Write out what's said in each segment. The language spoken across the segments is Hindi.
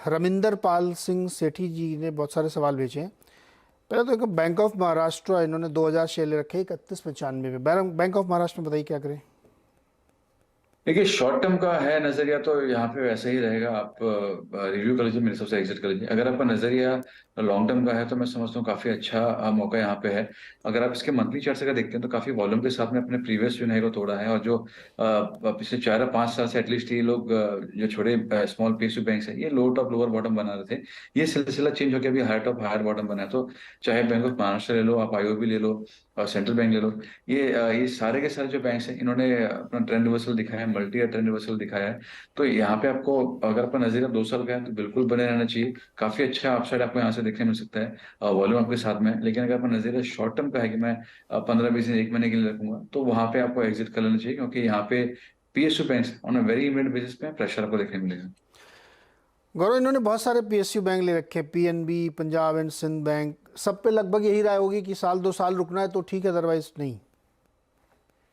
रमिंदर पाल सिंह सेठी जी ने बहुत सारे सवाल भेजे हैं। पहले तो एक बैंक ऑफ महाराष्ट्र, इन्होंने 2000 शेयर ले रखे 3195 में। बैंक ऑफ महाराष्ट्र में बताइए क्या करें। देखिए, शॉर्ट टर्म का है नजरिया तो यहाँ पे वैसे ही रहेगा। आप रिव्यू कर लीजिए, मेरे हिसाब से एग्जिट कर लीजिए। अगर आपका नजरिया लॉन्ग टर्म का है तो मैं समझता हूँ काफी अच्छा मौका यहाँ पे है। अगर आप इसके मंथली चार्ट से अगर देखते हैं तो काफी वॉल्यूम के साथ में अपने प्रीवियस जो है को तोड़ा है। और जो पिछले 4 या 5 साल से एटलीस्ट ये लोग जो छोटे स्मॉल पीएसयू बैंक है, ये लो टॉप लोअर बॉटम बना रहे थे। ये सिलसिला चेंज होकर अभी हायर टॉप हायर बॉटम बना है। तो चाहे बैंक ऑफ महाराष्ट्र ले लो, आप आईओबी ले लो और सेंट्रल बैंक ले लो, ये सारे के सारे जो बैंक्स हैं इन्होंने अपना ट्रेंड रिवर्सल दिखाया है, मल्टी ईयर ट्रेंड रिवर्सल दिखाया है। तो यहाँ पे आपको, अगर आपका नजरिया 2 साल का है तो बिल्कुल बने रहना चाहिए। काफी अच्छा अपसाइड आपको यहाँ से देखने मिल सकता है वॉल्यूम आपके साथ में। लेकिन अगर आपका नजरिया शॉर्ट टर्म का है कि मैं 15-20 दिन 1 महीने के लिए रखूंगा, तो वहां पे आपको एग्जिट कर लेना चाहिए, क्योंकि यहाँ पे PSU banks on a very immediate basis पे प्रेशर आपको देखने मिलेगा। गौरव, इन्होंने बहुत सारे पीएसयू बैंक ले रखे, PNB, Punjab and Sind bank, सब पे लगभग यही राय होगी कि साल 2 साल रुकना है तो ठीक है, अदरवाइज नहीं।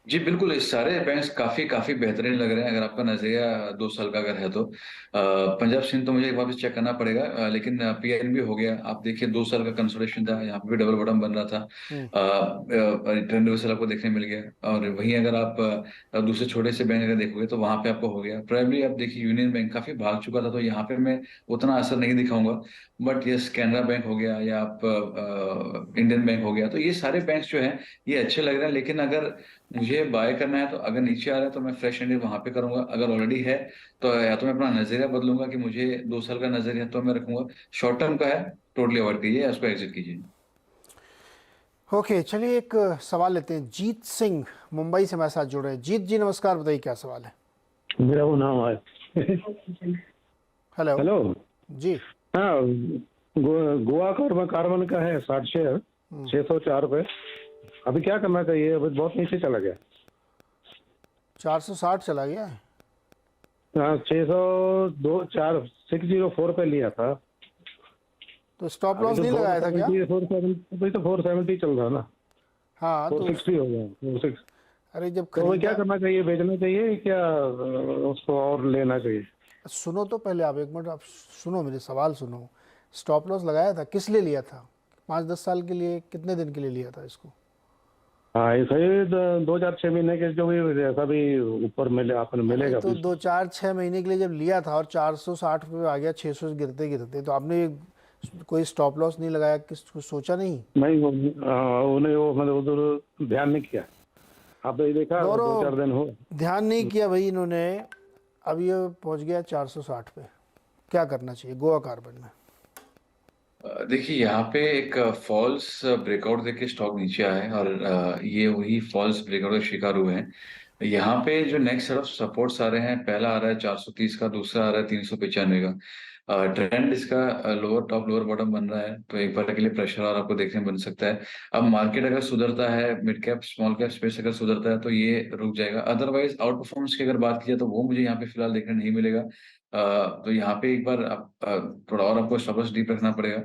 जी बिल्कुल, इस सारे बैंक्स काफी काफी बेहतरीन लग रहे हैं अगर आपका नजरिया 2 साल का अगर है तो। पंजाब सिंध तो मुझे एक वापस चेक करना पड़ेगा, लेकिन पीएनबी हो गया। आप देखिए 2 साल का कंसोलिडेशन था, यहाँ पे भी डबल बॉटम बन रहा था। हम्म। ट्रेंड रिवर्सल आपको देखने मिल गया। और वहीं अगर आप दूसरे छोटे से बैंक अगर देखोगे तो वहां पे आपको हो गया। प्राइमरी आप देखिए यूनियन बैंक काफी भाग चुका था, तो यहाँ पे मैं उतना असर नहीं दिखाऊंगा। बट ये कैनरा बैंक हो गया या आप इंडियन बैंक हो गया, तो ये सारे बैंक जो है ये अच्छे लग रहे हैं। लेकिन अगर मुझे बाय करना है तो अगर नीचे आ रहा है तो मैं फ्रेश एंट्री वहां पे करूंगा। अगर ऑलरेडी है तो या तो मैं अपना नजरिया बदलूंगा कि मुझे 2 साल का नजरिया तो मैं रखूंगा। शॉर्ट टर्म का है, टोटली अवॉइड कीजिए या उसको एग्जिट कीजिए। ओके, चलिए एक सवाल लेते हैं। जीत सिंह मुंबई से हमारे साथ जुड़े हैं। जीत जी नमस्कार, बताइए क्या सवाल है। मेरा वो नाम है। हेलो। हेलो। जी। हाँ, गोवा कार्बन का है 60 शेयर, 604 रुपये। अभी क्या करना चाहिए? अभी बहुत नीचे चला गया। 460 चला गया है। हाँ, 604 पे लिया था। तो स्टॉप अभी लॉस तो नहीं लगाया था क्या? 470, अभी तो 470 चल रहा ना। हाँ तो 460 हो गया, 46। अरे जब तो वो क्या खरीदा। करना चाहिए? बेचना चाहिए क्या उसको और लेना चाहिए? सुनो तो पहले, आप एक मिनट, आप सुनो, मेरे सवाल सुनो। स्टॉप लॉस लगाया था, किस लिए लिया था? 5-10 साल के लिए, कितने दिन के लिए लिया था इसको? हाँ, ये सही 2 4 6 महीने के जो भी जैसा भी ऊपर मिले आपने अरे मिलेगा तो भी। 2-4-6 महीने के लिए जब लिया था और 460 रुपये आ गया, 600 से गिरते गिरते, तो आपने कोई स्टॉप लॉस नहीं लगाया? कुछ सोचा नहीं? नहीं, उन्हें वो मतलब उधर ध्यान नहीं किया। आपने ये देखा 2 4 दिन हो। ध्यान नहीं किया भाई इन्होंने। अब ये पहुंच गया 460 पे। क्या करना चाहिए गोवा कार्बन में? देखिए, यहाँ पे एक फॉल्स ब्रेकआउट देके स्टॉक नीचे आया है और ये वही फॉल्स ब्रेकआउट का शिकार हुए हैं। यहाँ पे जो नेक्स्ट सेट ऑफ सपोर्ट्स आ रहे हैं, पहला आ रहा है 430 का, दूसरा आ रहा है 395 का। ट्रेंड इसका लोअर टॉप लोअर बॉटम बन रहा है, तो एक बार के लिए प्रेशर और आपको देखने बन सकता है। अब मार्केट अगर सुधरता है, mid cap small cap space अगर सुधरता है तो ये रुक जाएगा। अदरवाइज आउट परफॉर्मेंस की अगर बात की जाए तो वो मुझे यहाँ पे फिलहाल देखने नहीं मिलेगा। तो यहाँ पे एक बार आप थोड़ा और आपको स्टॉप लॉस डीप रखना पड़ेगा।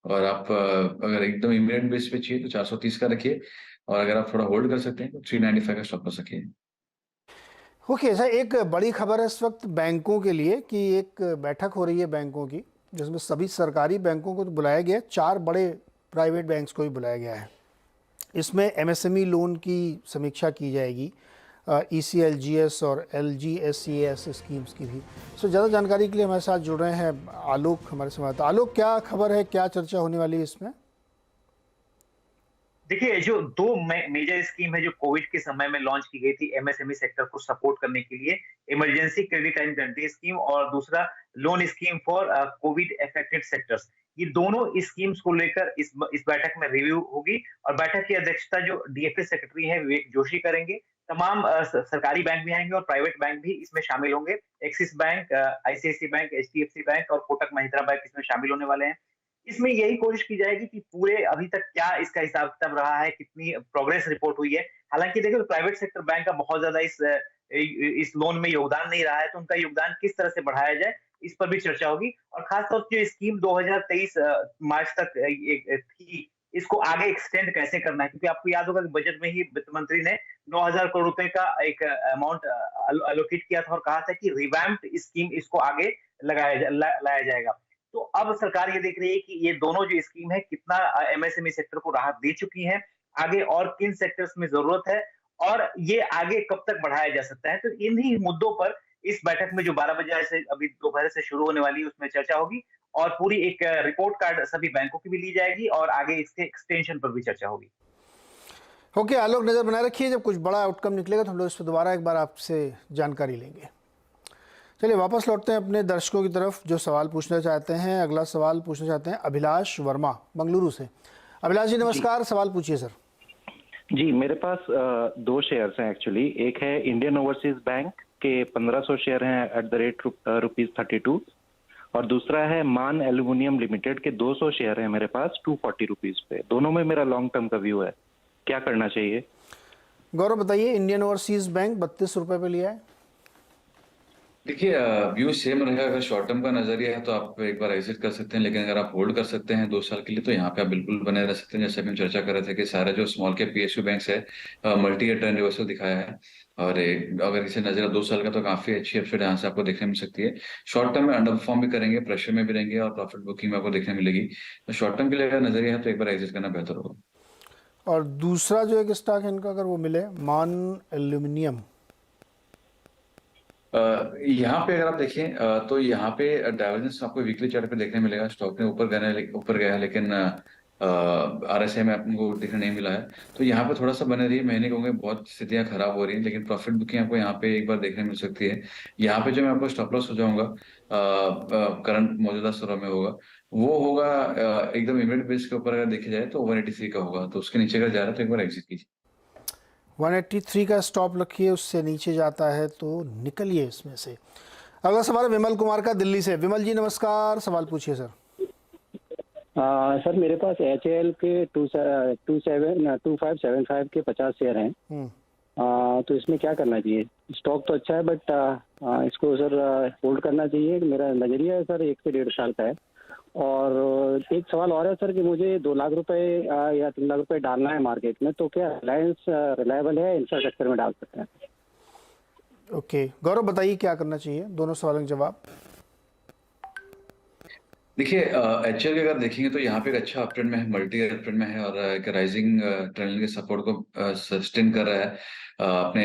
और आप अगर एकदम इमीडिएट बेस पे चाहिए तो 430 का रखिए। और अगर आप थोड़ा होल्ड कर सकते हैं तो 395 का स्टॉप लॉस रखिए। ओके सर, एक बड़ी खबर है इस वक्त बैंकों के लिए कि एक बैठक हो रही है बैंकों की, जिसमें सभी सरकारी बैंकों को तो बुलाया गया है, 4 बड़े प्राइवेट बैंक्स को भी बुलाया गया है। इसमें एमएसएमई लोन की समीक्षा की जाएगी, ईसीएलजीएस और एलजीएसईएस स्कीम्स की भी। सो ज़्यादा जानकारी के लिए हमारे साथ जुड़ रहे हैं आलोक, हमारे संवाददाता। आलोक, क्या खबर है, क्या चर्चा होने वाली है इसमें? देखिए, जो दो मेजर स्कीम है जो कोविड के समय में लॉन्च की गई थी एमएसएमई सेक्टर को सपोर्ट करने के लिए, emergency credit and guarantee scheme और दूसरा loan scheme for Covid affected sectors. ये दोनों स्कीम्स को लेकर इस बैठक में रिव्यू होगी और बैठक की अध्यक्षता जो डीएफए सेक्रेटरी है विवेक जोशी करेंगे। तमाम सरकारी बैंक भी आएंगे और प्राइवेट बैंक भी इसमें शामिल होंगे। Axis bank, ICICI bank, HDFC bank और कोटक महिंद्रा बैंक इसमें शामिल होने वाले हैं। इसमें यही कोशिश की जाएगी कि पूरे अभी तक क्या इसका हिसाब किताब रहा है, कितनी प्रोग्रेस रिपोर्ट हुई है। हालांकि देखिए, तो प्राइवेट सेक्टर बैंक का बहुत ज्यादा इस लोन में योगदान नहीं रहा है, तो उनका योगदान किस तरह से बढ़ाया जाए, इस पर भी चर्चा होगी। और खासतौर से जो स्कीम 2023 मार्च तक थी, इसको आगे एक्सटेंड कैसे करना है, क्योंकि आपको याद होगा कि बजट में ही वित्त मंत्री ने 9,000 करोड़ रुपए का एक अमाउंट एलोकेट किया था और कहा था कि रिवैम्प्ड स्कीम इसको आगे लाया जाएगा। तो अब सरकार ये देख रही है कि ये दोनों जो स्कीम है कितना एमएसएमई सेक्टर को राहत दे चुकी है, आगे और किन सेक्टर्स में जरूरत है और ये आगे कब तक बढ़ाया जा सकता है। तो इन्हीं मुद्दों पर इस बैठक में जो 12 बजे से अभी दोपहर से शुरू होने वाली है उसमें चर्चा होगी और पूरी एक रिपोर्ट कार्ड सभी बैंकों की भी ली जाएगी और आगे इसके एक्सटेंशन पर भी चर्चा होगी। ओके आलोक, नज़र बनाए रखिए, जब कुछ बड़ा आउटकम निकलेगा तो हम लोग इस पर दोबारा एक बार आपसे जानकारी लेंगे। चलिए वापस लौटते हैं अपने दर्शकों की तरफ जो सवाल पूछना चाहते हैं। अगला सवाल पूछना चाहते हैं अभिलाष वर्मा बेंगलुरु से। अभिलाष जी नमस्कार, सवाल पूछिए सर। जी, मेरे पास 2 शेयर्स हैं एक्चुअली। एक है इंडियन ओवरसीज बैंक के 1500 शेयर हैं एट द रेट ₹32 और दूसरा है मान एल्यूमिनियम लिमिटेड के 200 शेयर हैं मेरे पास ₹240 पे। दोनों में मेरा लॉन्ग टर्म का व्यू है, क्या करना चाहिए? गौरव बताइए, इंडियन ओवरसीज बैंक 32 रुपए पे लिया है। देखिए व्यू सेम रहेगा। अगर शॉर्ट टर्म का नजरिया है तो आप एक बार एग्जिट कर सकते हैं, लेकिन अगर आप होल्ड कर सकते हैं 2 साल के लिए तो यहाँ पे आप बिल्कुल बने रह सकते हैं। जैसे अभी हम चर्चा कर रहे थे कि सारे जो स्मॉल कैप पीएसयू बैंक्स है मल्टी ईयर ट्रेंड रिवर्सल दिखाया है और अगर इसे नजरिया 2 साल का तो काफी अच्छी अपसाइड यहाँ से आपको देखने मिल सकती है। शॉर्ट टर्म में अंडर परफॉर्म भी करेंगे, प्रेशर में भी रहेंगे और प्रॉफिट बुकिंग में आपको देखने मिलेगी। तो शॉर्ट टर्म के लिए अगर नजरिया है तो एक बार एग्जिट करना बेहतर होगा। और दूसरा जो एक स्टॉक है इनका अगर वो मिले, मान एल्यूमिनियम, यहाँ पे अगर आप देखें तो यहाँ पे डाइवर्जेंस आपको वीकली चार्ट पे देखने मिलेगा। स्टॉक ने ऊपर गया लेकिन आरएसआई में आपको देखने नहीं मिला है। तो यहाँ पे थोड़ा सा बने रही, महीने के होंगे बहुत स्थितियां खराब हो रही हैं, लेकिन प्रॉफिट बुकिंग आपको यहाँ पे एक बार देखने मिल सकती है। यहाँ पे जो मैं आपको स्टॉप लॉस हो जाऊंगा करंट मौजूदा स्तरों में होगा, वो होगा एकदम इमीडिएट बेस के ऊपर अगर देखा जाए तो 183 का होगा। तो उसके नीचे अगर जा रहा है तो एक बार एग्जिट कीजिए। 183 का स्टॉप रखिए, उससे नीचे जाता है तो निकलिए इसमें से। अगला सवाल विमल कुमार का दिल्ली से। विमल जी नमस्कार, सवाल पूछिए सर। सर मेरे पास HAL के 2575 के 50 शेयर हैं। तो इसमें क्या करना चाहिए? स्टॉक तो अच्छा है बट इसको सर होल्ड करना चाहिए। मेरा नजरिया है सर 1 से 1.5 साल का है। और एक सवाल और है सर कि मुझे 2 लाख रुपए या 3 लाख रुपए डालना है मार्केट में, तो क्या रिलायंस रिलायबल है, इंफ्रास्ट्रक्चर में डाल सकते हैं? ओके गौरव बताइए क्या करना चाहिए, दोनों सवालों के जवाब। देखिए एचएल के अगर देखेंगे तो यहाँ पे एक अच्छा अपट्रेंड में है, मल्टी ईयर अपट्रेंड में है और एक राइजिंग ट्रेंड के सपोर्ट को सस्टेन कर रहा है। अपने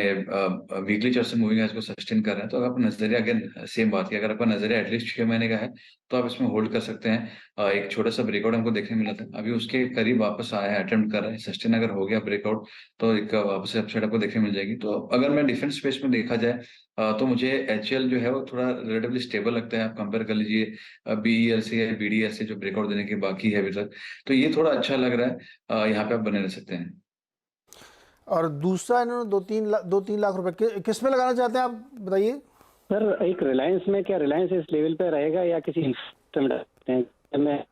वीकली चार्ट से मूविंग एवरेज को सस्टेन कर रहा है। तो अगर आपका नजरिया अगेन सेम बात है, अगर आपका नजरिया एटलीस्ट 6 महीने का है तो आप इसमें होल्ड कर सकते हैं। एक छोटा सा ब्रेकआउट हमको देखने मिला था, अभी उसके करीब वापस आया है, अटेम्प्ट कर रहा है। सस्टेन अगर हो गया ब्रेकआउट तो एक वापस से अपसाइड आपको देखने मिल जाएगी। तो अगर मैं डिफेंस स्पेस में देखा जाए तो मुझे एचएल जो है वो थोड़ा रिलेटिवली स्टेबल लगता है। आप कंपेयर कर लीजिए बीईएल से या बीडीएल से जो ब्रेकआउट देने की बाकी है अभी तक, तो ये थोड़ा अच्छा लग रहा है। यहाँ पे आप बने रह सकते हैं। और दूसरा इन्होंने 2-3 लाख रुपए किस में लगाना चाहते हैं आप बताइए सर? एक रिलायंस में, क्या रिलायंस इस लेवल पे रहेगा या किसी इंफ्रास्ट्रक्चर में डालते हैं? मैं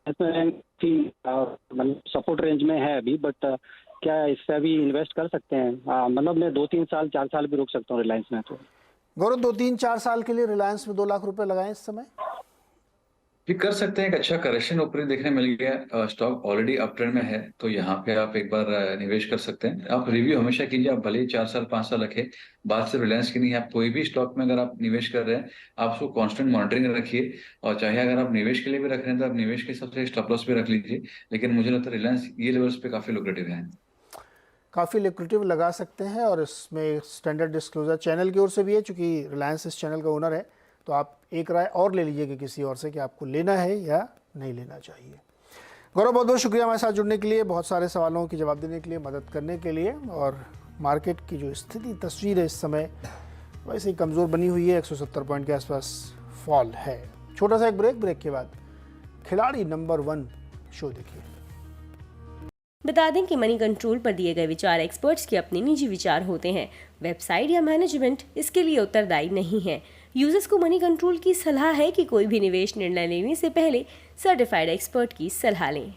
सपोर्ट रेंज में है अभी, बट क्या इससे अभी इन्वेस्ट कर सकते हैं? मतलब मैं 2-3 साल 4 साल भी रुक सकता हूँ रिलायंस में। तो गौरव 2-3-4 साल के लिए रिलायंस में 2 लाख रुपए लगाएं इस समय? भी कर सकते हैं। एक अच्छा करेक्शन ऊपरी देखने मिल गया, स्टॉक ऑलरेडी अप ट्रेंड में है, तो यहाँ पे आप एक बार निवेश कर सकते हैं। आप रिव्यू हमेशा कीजिए, आप भले ही 4 साल 5 साल रखें। बात सिर्फ रिलायंस की नहीं है, आप कोई भी स्टॉक में अगर आप निवेश कर रहे हैं आप उसको कांस्टेंट मॉनिटरिंग रखिए। और चाहे अगर आप निवेश के लिए भी रख रहे हैं तो आप निवेश के हिसाब से स्टॉप लॉस भी रख लीजिए। लेकिन मुझे लगता है रिलायंस ये लेवल्स पे काफी लुक्रेटिव है, काफ़ी लिक्विडिटी लगा सकते हैं। और इसमें स्टैंडर्ड डिस्क्लोजर चैनल की ओर से भी है, चूँकि रिलायंस इस चैनल का ओनर है, तो आप एक राय और ले लीजिए कि किसी और से कि आपको लेना है या नहीं लेना चाहिए। गौरव बहुत बहुत शुक्रिया हमारे साथ जुड़ने के लिए, बहुत सारे सवालों के जवाब देने के लिए, मदद करने के लिए। और मार्केट की जो स्थिति तस्वीर है इस समय वैसे ही कमज़ोर बनी हुई है, 170 पॉइंट के आसपास फॉल है। छोटा सा एक ब्रेक के बाद खिलाड़ी नंबर 1 शो देखिए। बता दें कि मनी कंट्रोल पर दिए गए विचार एक्सपर्ट्स के अपने निजी विचार होते हैं। वेबसाइट या मैनेजमेंट इसके लिए उत्तरदायी नहीं है। यूजर्स को मनी कंट्रोल की सलाह है कि कोई भी निवेश निर्णय लेने से पहले सर्टिफाइड एक्सपर्ट की सलाह लें।